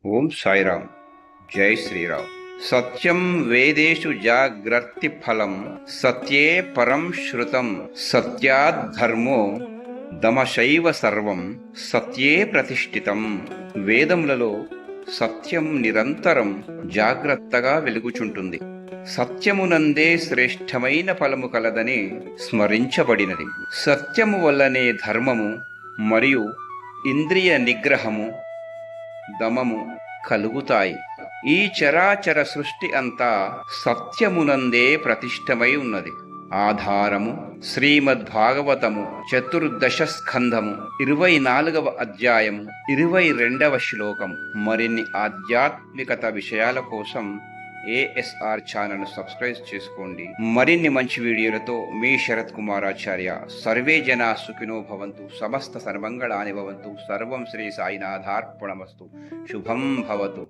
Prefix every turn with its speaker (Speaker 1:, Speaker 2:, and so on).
Speaker 1: ఓం సాయిరామ్. జై శ్రీరామ్. సత్యం వేదేషు జాగ్రత్తి ఫలం, సత్యే పరం శ్రుతం, సత్యాద్ ధర్మో దమశైవ సర్వం, సత్యే ప్రతిష్ఠితం. వేదములలో సత్యం నిరంతరం జాగ్రత్తగా వెలుగుచుంటుంది. సత్యమునందే శ్రేష్టమైన ఫలము కలదని స్మరించబడినది. సత్యము వల్లనే ధర్మము మరియు ఇంద్రియ నిగ్రహము, దమము కలుగుతాయి. ఈ చరాచర సృష్టి అంతా సత్యమునందే ప్రతిష్టమై ఉన్నది. ఆధారము శ్రీమద్భాగవతము చతుర్దశ స్కంధము 24వ అధ్యాయము 22వ శ్లోకం. మరిన్ని ఆధ్యాత్మికత విషయాల కోసం ఏఎస్ఆర్ ఛానల్ సబ్స్క్రైబ్ చేసుకోండి. మరిన్ని మంచి వీడియోలతో మీ శరత్ కుమారాచార్య. సర్వే జనా సుఖినో భవంతు, సమస్త సర్వమంగళాని భవంతు. సర్వం శ్రీ సాయినాథార్పణమస్తు. శుభం భవతు.